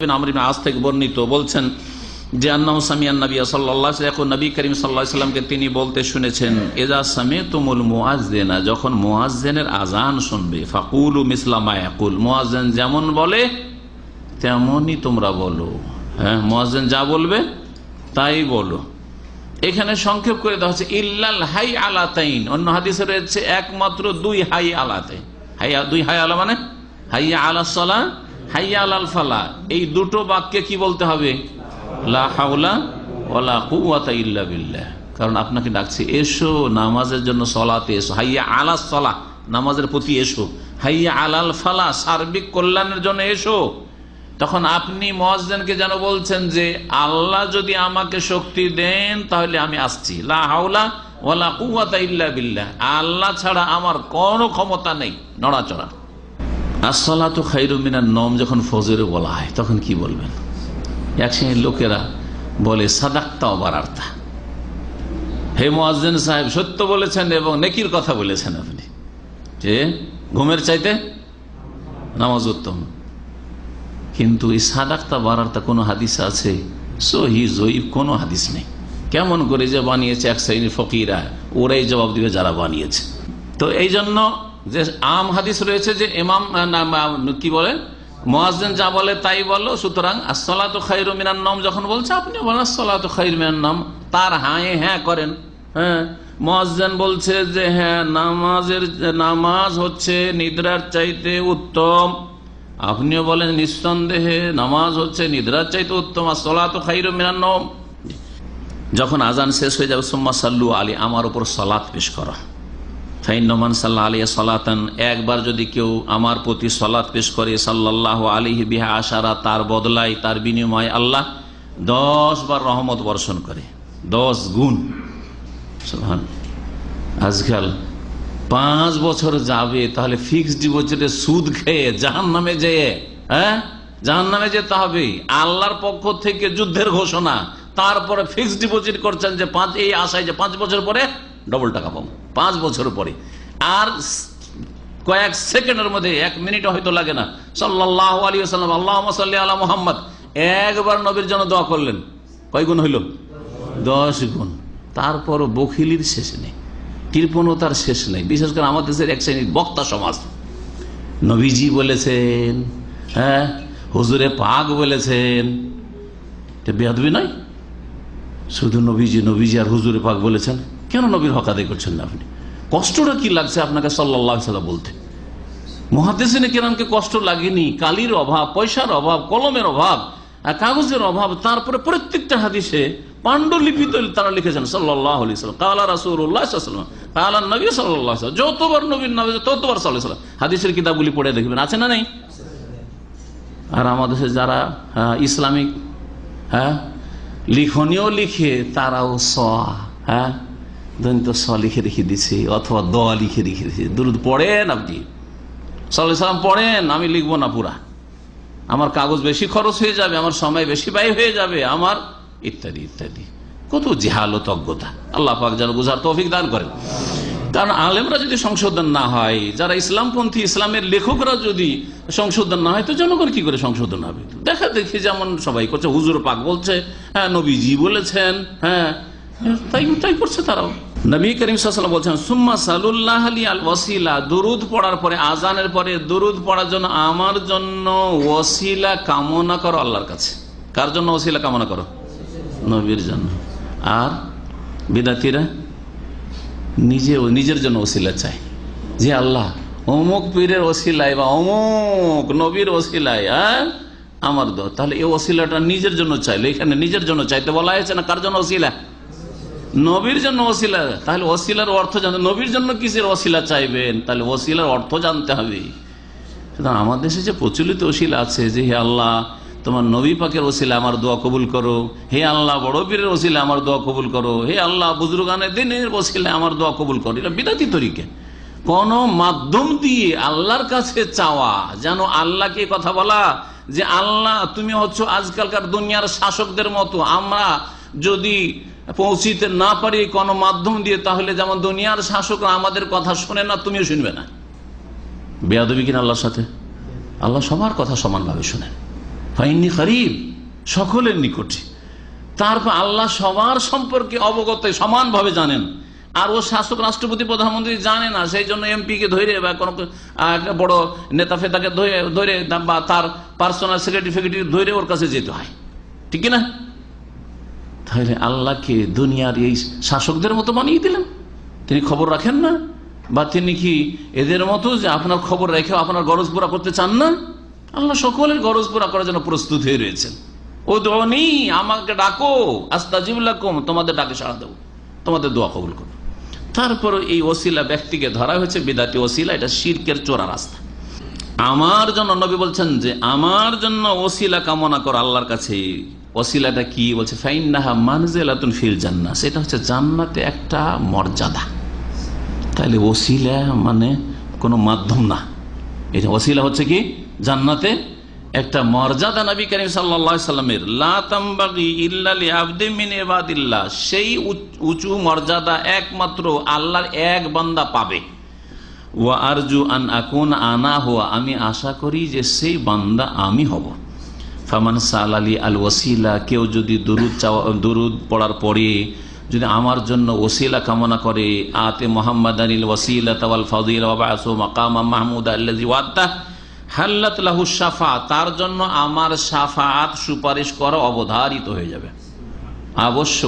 আমর ইবনে আস থেকে বর্ণিত বলছেন যে আন্নাহু সামিআন নবী সাল্লাল্লাহু আলাইহি ওয়াসাল্লাম, নবী করিম সাল্লাল্লাহু আলাইহি ওয়াসাল্লামকে তিনি বলতে শুনেছেন, ইযা সামিতুমুল মুআজ্জিনা, যখন মুআজ্জিনের আযান শুনবে, ফাকুলু মিসলা মা ইয়াকুল, মুআজ্জিন যেমন বলে তেমনই তোমরা বলো। হ্যাঁ, মুআজ্জিন যা বলবে তাই বলো। এখানে সংক্ষেপ করে দেওয়া হচ্ছে ইল্লাল হাই আলাতাইন। অন্য হাদিসে রয়েছে একমাত্র দুই হাই আলাতে। দুই হাই আলা মানে হাইয়া আলাস সালাহ, হাইয়া আলাল ফালাহ। এই দুটো বাক্যে কি বলতে হবে? লা হাওলা ওয়ালা কুওয়াতা ইল্লা বিল্লাহ। কারণ আপনাকে ডাকছে, এসো নামাজের জন্য, সলাতে এসো। হাইয়া আলাস সালাহ, নামাজের প্রতি এসো। হাইয়া আলাল ফালাহ, সার্বিক কল্যাণের জন্য এসো। তখন আপনি মুয়াজ্জিনকে যেন বলছেন যে আল্লাহ যদি আমাকে শক্তি দেন তাহলে আমি আসছি। লা হাওলা ওয়ালা কুওয়াতা ইল্লা বিল্লাহ, আল্লাহ ছাড়া আমার কোনো ক্ষমতা নেই নড়াচড়া। আসসালাতু খায়রুম মিনান নওম যখন ফজরে বলা হয় তখন কি বলবেন? এক শ্রেণীর লোকেরা বলে সাদাক্তা ওয়া বারারতা, হে মুয়াজ্জিন সাহেব সত্য বলেছেন এবং নেকির কথা বলেছেন আপনি, যে ঘুমের চাইতে নামাজ উত্তম। কিন্তু এই সাদাক্তা বারারতা কোনো হাদিস আছে? সহি জয়ীফ কোনো হাদিস নেই। কেমন করে যে বানিয়েছে এক শ্রেণীর ফকিরা, ওরাই জবাব দিবে যারা বানিয়েছে। তো এই জন্য যে আম হাদিস রয়েছে যে ইমাম কি বলে, মুয়াজ্জিন যা বলে তাই বলো। সুতরাং আসসালাতু খায়রুম মিনান নওম যখন বলছে আপনি বলেন আসসালাতু খায়রুম মিনান নওম, তার হ্যাঁ করেন। হ্যাঁ, মুয়াজ্জিন বলছে যে হ্যাঁ নামাজ হচ্ছে নিদ্রার চাইতে উত্তম, আপনিও বলেন নিঃসন্দেহে নামাজ হচ্ছে নিদ্রার চাইতে উত্তম, আসসালাতু খায়রুম মিনান নওম। যখন আজান শেষ হয়ে যাবে, সুম্মা সাল্লু আলী, আমার উপর সালাত পেশ করো। ফাইন্নামান সাল্লা আলাইহি সালাতান, একবার যদি কেউ আমার প্রতি সালাত পেশ করে, সাল্লাল্লাহু আলাইহি বিহা আশারা, তার বদলায় তার বিনিময়ে আল্লাহ 10 বার রহমত বর্ষণ করে, 10 গুণ। সুবহান। আজকাল 5 বছর যাবে তাহলে ফিক্সড ডিপোজিটে সুদ খেয়ে জাহান্নামে যেয়ে, জাহান্নামে যেতে হবে। আল্লাহর পক্ষ থেকে যুদ্ধের ঘোষণা, তারপরে ফিক্সড ডিপোজিট করছেন যে এই আশায় যে 5 বছর পরে ডবল টাকা পাবো, 5 বছর পরে। আর কয়েক সেকেন্ডের মধ্যে, 1 মিনিট হয়তো লাগে না, সাল্লাল্লাহু আলাইহি ওয়াসাল্লাম আল্লাহুম্মা সাল্লি আলা মুহাম্মদ, একবার নবীর জন্য দোয়া করলেন, কয় গুণ হইল? 10 গুণ। তারপর বখিলির শেষ নেই, কৃপণতার শেষ নেই। বিশেষ করে আমাদের দেশের এক শ্রেণীর বক্তা সমাজ, নবীজি বলেছেন, হ্যাঁ হুজুরে পাক বলেছেন, বেয়াদবি নয়? শুধু নবীজি আর হুজুরে পাক বলেছেন, কেন নবীর হক আদায় করছেন না আপনি? কষ্টটা কি লাগছে আপনাকে সাল্লাল্লাহু আলাইহি ওয়াসাল্লাম বলতে? মুহাদ্দিসিনে কেরামকে কষ্ট লাগেনি? কালির অভাব, পয়সার অভাব, কলমের অভাব, কাগজের অভাব। তারপরে প্রত্যেকটা হাদিসে পাণ্ডুলিপিতে তারা লিখেছেন সাল্লাল্লাহু আলাইহি ওয়াসাল্লাম, কালা রাসূলুল্লাহ সাল্লাল্লাহু আলাইহি ওয়াসাল্লাম, কালা নবী সাল্লাল্লাহু আলাইহি ওয়াসাল্লাম। যতবার নবীর নামে ততবার সাল্লাল্লাহু আলাইহি ওয়াসাল্লাম। হাদিসের কিতাবগুলি পড়ে দেখবেন, আছে না নেই? আর আমাদের যারা ইসলামিক লিখনীয় লিখে, তারাও দন্ত স লিখে রেখে দিছে, অথবা দ লিখে রেখে দিছে। দুরূদ পড়েন আপনি, সাল্লাল্লাহু আলাইহি ওয়াসাল্লাম পড়েন, আমি লিখবো না পুরা, আমার কাগজ বেশি খরচ হয়ে যাবে, আমার সময় বেশি ব্যয় হয়ে যাবে আমার, ইত্যাদি ইত্যাদি। কত জেহালত, অজ্ঞতা। আল্লাহ পাক যেন বুঝার তৌফিক দান করেন। কারণ আলেমরা যদি সংশোধন না হয়, যারা ইসলামপন্থী, ইসলামের লেখকরা যদি সংশোধন না হয়, তো জনগণ কি করে সংশোধন হবে? দেখা দেখি যেমন সবাই করছে, হুজুর পাক বলছে, হ্যাঁ নবীজি বলেছেন, হ্যাঁ তাই করছে তারাও। নবী করিম সাল্লাল্লাহু আলাইহি ওয়াসাল্লাম বলছেন, সুম্মা সাল্লাল্লাহু আলাইহি আল ওয়াসিলা, দুরূদ পড়ার পরে, আজানের পরে দুরূদ পড়ার জন্য আমার জন্য ওয়াসিলা কামনা করো আল্লাহর কাছে। কার জন্য ওয়াসিলা কামনা করো? নবীর জন্য। আর বিদাতিরা নিজের জন্য ওসিলা চাই, যে আল্লাহ অমুক পীরের ওসিলায় বা অমুক নবীর ওসিলায় আমার দো। তাহলে এই ওসিলাটা নিজের জন্য চাইলে, এখানে নিজের জন্য চাইতে বলা হয়েছে না? কার জন্য ওসিলা? নবীর জন্য ওসিলা। তাহলে ওসিলার অর্থ জানতে, নবীর জন্য কিসের ওসিলা চাইবেন? তাহলে ওসিলার অর্থ জানতে হবে। সুতরাং আমার দেশে যে প্রচলিত ওসিলা আছে, যে হে আল্লাহ তোমার নবী পাকের ওসিলা আমার দোয়া কবুল করো, হে আল্লাহ বড় পীরের ওসিলা আমার দোয়া কবুল করো, হে আল্লাহ বুজুর্গানে দিনের ওসিলা আমার দোয়া কবুল করো, এটা বিদাতি তরিকা। কোন মাধ্যম দিয়ে আল্লাহর কাছে চাওয়া, যেন আল্লাহকে কথা বলা যে আল্লাহ তুমি হচ্ছ আজকালকার দুনিয়ার শাসকদের মতো, আমরা যদি পৌঁছিতে না পারি কোন মাধ্যম দিয়ে, তাহলে যেমন দুনিয়ার শাসকরা আমাদের কথা শুনে না, তুমিও শুনবে না। বেয়াদবি কিনা আল্লাহর সাথে? আল্লাহ সবার কথা সমানভাবে শুনেন। ফাইন্নি করিব, সকলের নিকটে। তারপর আল্লাহ সবার সম্পর্কে অবগত, সমানভাবে জানেন। আর ও শাসক, রাষ্ট্রপতি, প্রধানমন্ত্রী জানে না, সেই জন্য এমপি কে ধরে বা কোনো একটা বড় নেতা ফেতাকে ধরে বা তার পার্সোনাল সেক্রেটারি ধরে ওর কাছে যেতে হয়, ঠিক না? তাহলে আল্লাহকে দুনিয়ার এই শাসকদের মতো বানিয়ে দিলেন। তিনি খবর রাখেন না, বা তিনি কি এদের মতো যে আপনার খবর রেখে আপনার গরজ পুরা করতে চান না? আল্লাহ সকলের গরজ পুরা করার জন্য প্রস্তুত হয়ে রয়েছেন। উদউনি, আমাকে ডাকো, আস্তাজিব লাকুম, তোমাদের ডাকে সাড়া দেবো, তোমাদের দোয়া কবুল করবো। তারপর এই ওসিলা ব্যক্তিকে ধরা হয়েছে বিদাতি ওসিলা, এটা শিরকের চোরা রাস্তা। আমার জন্য নবী বলছেন যে আমার জন্য ওসিলা কামনা কর আল্লাহর কাছে। ওসিলাটা কি বলছে? ফাইন্নাহা মানজিলাতুন ফিল জান্নাহ, সেটা হচ্ছে জান্নাতে একটা মর্যাদা। তাহলে ওসিলা মানে কোনো মাধ্যম না, এটা ওসিলা হচ্ছে কি জান্নাতে একটা মর্যাদা। নবী করিম সাল্লাল্লাহু আলাইহি সাল্লামের লা তামবাগি ইল্লা লিআবদিন মিন ইবাদিল্লাহ, সেই উঁচু মর্যাদা একমাত্র আল্লাহর এক বান্দা পাবে। ওয়া আরজু আন আকুন আনা হুয়া, আমি আশা করি যে সেই বান্দা আমি হব। ফামান সালালি আল ওয়াসিলা, কেউ যদি দুরুদ পড়ার পরে যদি আমার জন্য ওসিলা কামনা করে, আতে মুহাম্মাদানিল ওয়াসিলাতা ওয়াল ফাদিলা ওয়া বা'সু মাকামাম মাহমুদা আল্লাযী ওয়া'আদতা হাল্লাত লাহু শাফাআত, তার জন্য আমার শাফাআত সুপারিশ করা অবধারিত হয়ে যাবে, আবশ্যক।